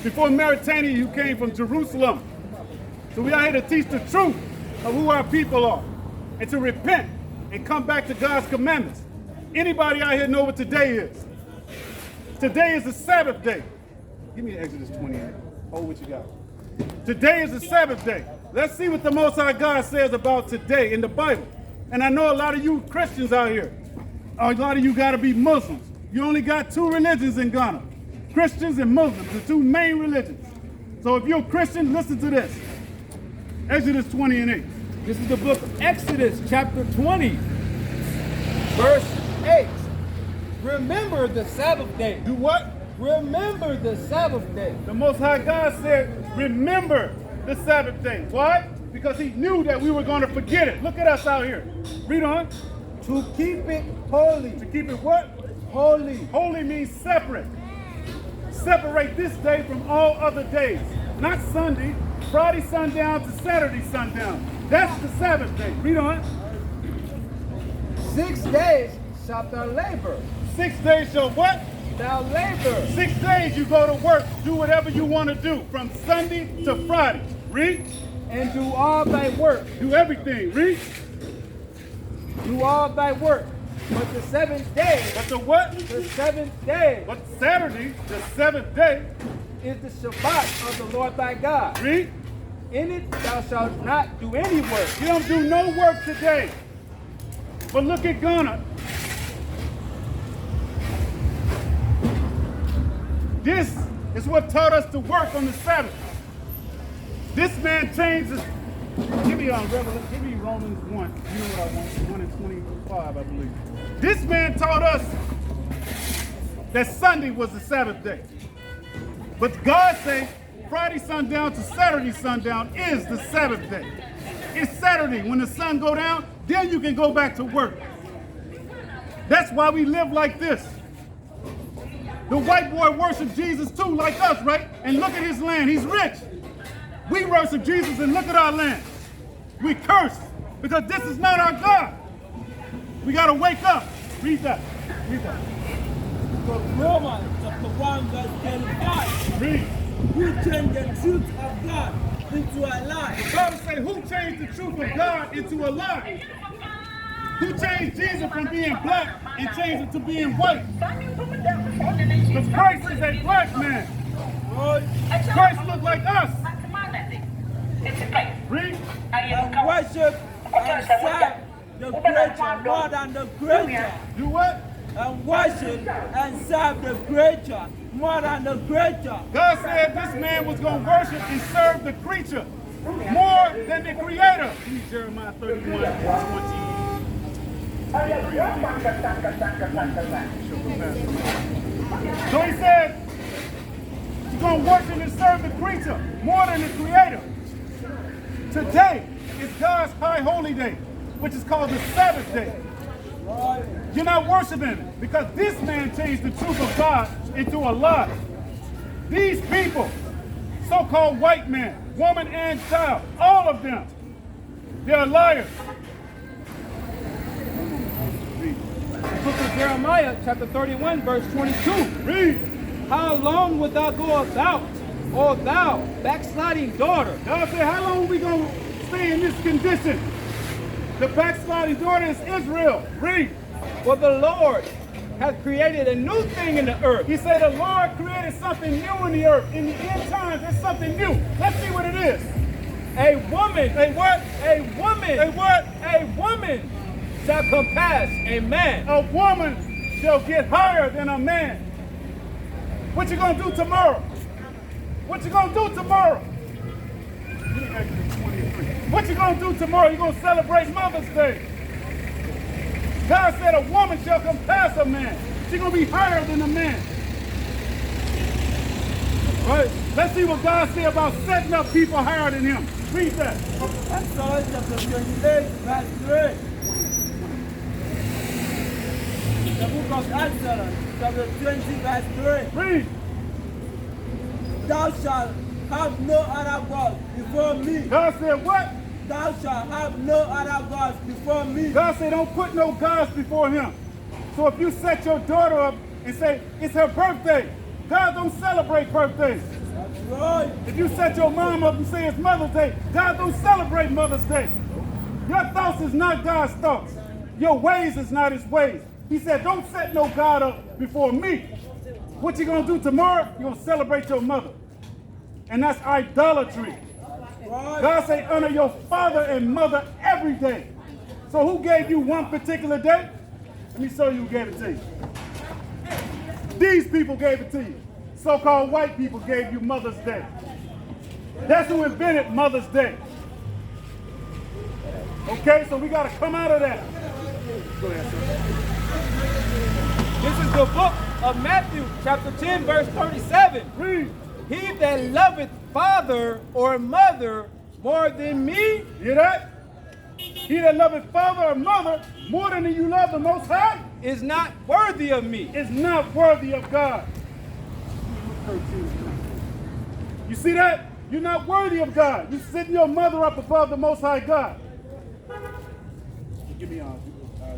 Before Mauritania, you came from Jerusalem. So we are here to teach the truth of who our people are and to repent and come back to God's commandments. Anybody out here know what today is? Today is the Sabbath day. Give me Exodus 28. Hold what you got. Today is the Sabbath day. Let's see what the Most High God says about today in the Bible. And I know a lot of you Christians out here, a lot of you got to be Muslims. You only got two religions in Ghana, Christians and Muslims, the two main religions. So if you're a Christian, listen to this. Exodus 20 and 8. This is the book of Exodus, chapter 20, verse 8. Remember the Sabbath day. Do what? Remember the Sabbath day. The Most High God said, remember the Sabbath day. Why? Because he knew that we were going to forget it. Look at us out here. Read on. To keep it holy. To keep it what? Holy. Holy means separate. Separate this day from all other days. Not Sunday, Friday sundown to Saturday sundown. That's the Sabbath day. Read on. 6 days shalt thou labor. 6 days shall what? Thou labor. 6 days you go to work, do whatever you want to do, from Sunday to Friday. Read. And do all thy work. Do everything. Read. Do all thy work. But the seventh day. But the what? The seventh day. But Saturday, the seventh day, is the Shabbat of the Lord thy God. Read. In it thou shalt not do any work. You don't do no work today. But look at Ghana. This is what taught us to work on the Sabbath. This man changed his. Give me Romans 1. You know what I want. 1 and 25, I believe. This man taught us that Sunday was the Sabbath day. But God said Friday sundown to Saturday sundown is the Sabbath day. It's Saturday. When the sun go down, then you can go back to work. That's why we live like this. The white boy worships Jesus too, like us, right? And look at his land. He's rich. We worship Jesus and look at our land. We curse because this is not our God. We got to wake up. Read that. Read that. Romans chapter 1 verse 35. Read. Who changed the truth of God into a lie? The Bible says, who changed the truth of God into a lie? Who changed Jesus from being black and changed it to being white? Because Christ is a black man. Christ looked like us. Read. And worship and serve the creature more than the creature. Do what? And worship and serve the creature more than the creature. God said this man was going to worship and serve the creature more than the creator. Read Jeremiah 31 and 20. So he said he's going to worship and serve the creature more than the creator. Today is God's high holy day, which is called the Sabbath day. You're not worshiping it because this man changed the truth of God into a lie. These people, so-called white man, woman and child, all of them, they're liars. The book of Jeremiah, chapter 31, verse 22. Read. How long wilt thou go about, O thou backsliding daughter? God said, how long are we going to stay in this condition? The backsliding daughter is Israel. Read. For the Lord hath created a new thing in the earth. He said the Lord created something new in the earth. In the end times, there's something new. Let's see what it is. A woman. A what? A woman. A what? A woman shall compass a man. A woman shall get higher than a man. What you gonna do tomorrow? What you gonna do tomorrow? What you gonna do tomorrow? You gonna celebrate Mother's Day. God said a woman shall compass a man. She's gonna be higher than a man. Right? Let's see what God said about setting up people higher than him. Read that. Exodus chapter 28 verse 3. The book of Exodus, chapter 20, verse 3. Read. Thou shalt have no other gods before me. God said what? Thou shalt have no other gods before me. God said don't put no gods before him. So if you set your daughter up and say it's her birthday, God don't celebrate birthdays. Right. If you set your mom up and say it's Mother's Day, God don't celebrate Mother's Day. Your thoughts is not God's thoughts. Your ways is not his ways. He said, don't set no God up before me. What you gonna do tomorrow? You're gonna celebrate your mother. And that's idolatry. Right. God say, honor your father and mother every day. So who gave you one particular day? Let me show you who gave it to you. These people gave it to you. So-called white people gave you Mother's Day. That's who invented Mother's Day. Okay, so we got to come out of that. Go ahead, sir. This is the book of Matthew, chapter 10, verse 37. Read. He that loveth father or mother more than me Hear that? He that loveth father or mother more than you love the Most High is not worthy of me. is not worthy of God. You see that? You're not worthy of God. You're setting your mother up above the Most High God. Give me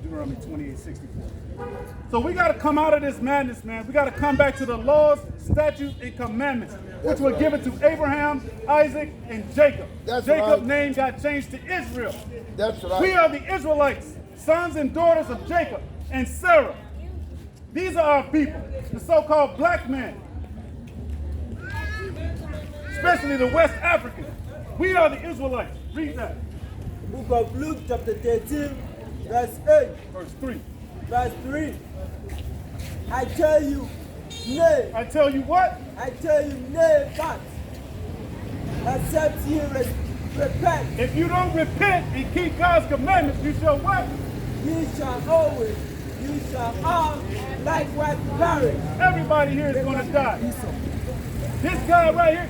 Deuteronomy 28:64. So we got to come out of this madness, man. We got to come back to the laws, statutes, and commandments, which were given to Abraham, Isaac, and Jacob. That's Jacob's right. name got changed to Israel. That's right. We are the Israelites, sons and daughters of Jacob and Sarah. These are our people, the so-called black men, especially the West Africans. We are the Israelites. Read that. Book of Luke, chapter 13, verse 8, Verse 3. verse 3. I tell you, nay, I tell you what? I tell you, nay, but except ye repent, If you don't repent and keep God's commandments, you shall what? ye shall all likewise perish. Everybody here is going to die. This God right here,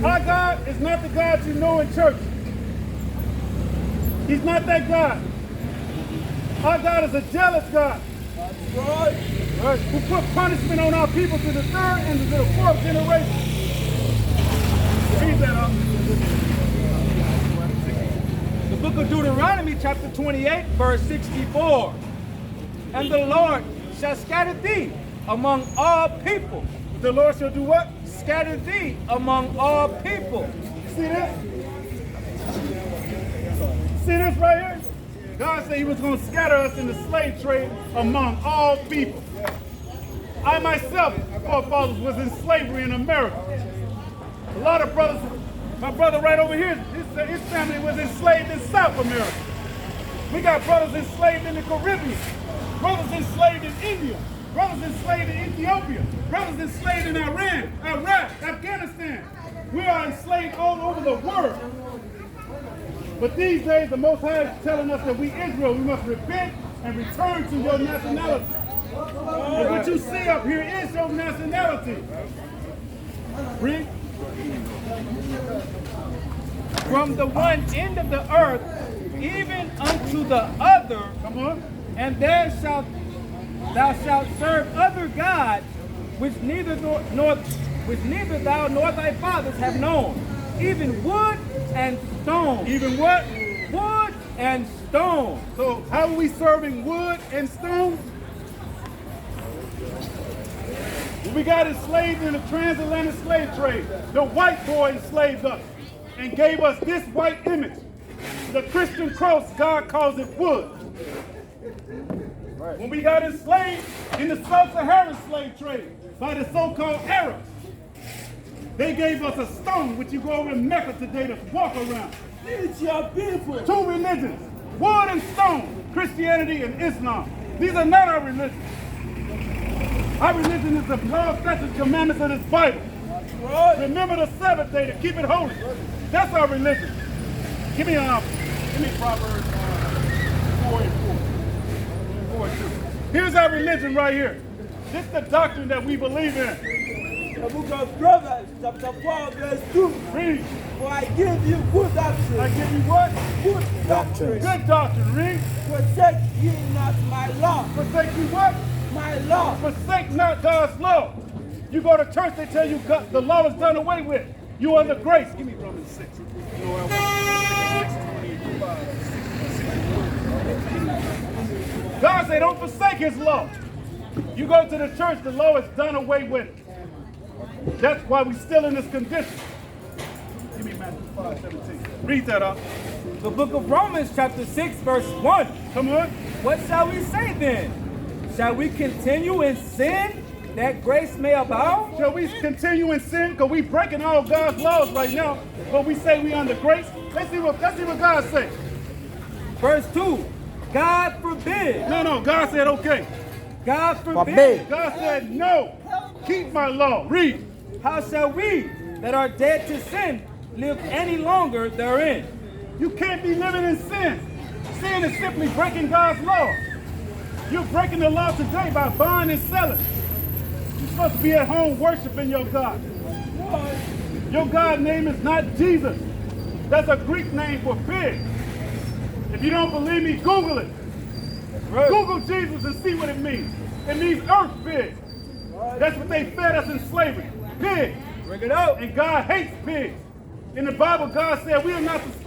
our God is not the God you know in church. He's not that God. Our God is a jealous God. Right. Right, who put punishment on our people to the third and to the fourth generation. Read that up. The book of Deuteronomy, chapter 28, verse 64. And the Lord shall scatter thee among all people. The Lord shall do what? Scatter thee among all people. See this? See this right here? God said he was going to scatter us in the slave trade among all people. I myself, forefathers, was in slavery in America. A lot of brothers, my brother right over here, his family was enslaved in South America. We got brothers enslaved in the Caribbean, brothers enslaved in India, brothers enslaved in Ethiopia, brothers enslaved in Iran, Iraq, Afghanistan. We are enslaved all over the world. But these days, the Most High is telling us that we Israel, we must repent and return to your nationality. And what you see up here is your nationality. Read. From the one end of the earth even unto the other, Come on. and there thou shalt serve other gods, which neither thou nor thy fathers have known, even wood and stone. Even what? Wood and stone. So how are we serving wood and stone? We got enslaved in the transatlantic slave trade. The white boy enslaved us and gave us this white image. The Christian cross, God calls it wood. Right. When we got enslaved in the sub-Saharan slave trade by the so-called Arabs, they gave us a stone, which you go over in Mecca today to walk around. It's your people. Two religions, wood and stone, Christianity and Islam. These are not our religions. Our religion is the law, statutes, commandments of this Bible. Right. Remember the Sabbath day to keep it holy. That's our religion. Give me Proverbs 4 and 4 and 2. Here's our religion right here. This is the doctrine that we believe in. The book of Proverbs, chapter 4, verse 2. Read. For I give you good doctrine. I give you what? Good doctrine. Good doctrine. Read. Forsake ye not my law. Forsake you what? My law. Forsake not God's law. You go to church, they tell you God, the law is done away with. You under grace. Give me Romans 6. You know what God say don't forsake his law. You go to the church, the law is done away with. That's why we're still in this condition. Give me Matthew 5:17. Read that up. The book of Romans chapter 6 verse 1. Come on. What shall we say then? Shall we continue in sin that grace may abound? Shall we continue in sin? Because we breaking all God's laws right now, but we say we under grace. Let's see what God says. Verse 2. God forbid. No, God said okay. God forbid. God said no. Keep my law. Read. How shall we that are dead to sin live any longer therein? You can't be living in sin. Sin is simply breaking God's law. You're breaking the law today by buying and selling. You're supposed to be at home worshiping your God. Your God name is not Jesus. That's a Greek name for pig. If you don't believe me, Google it. Right. Google Jesus and see what it means. It means earth pig. That's what they fed us in slavery. Pig. Bring it out. And God hates pigs. In the Bible, God said we are not supposed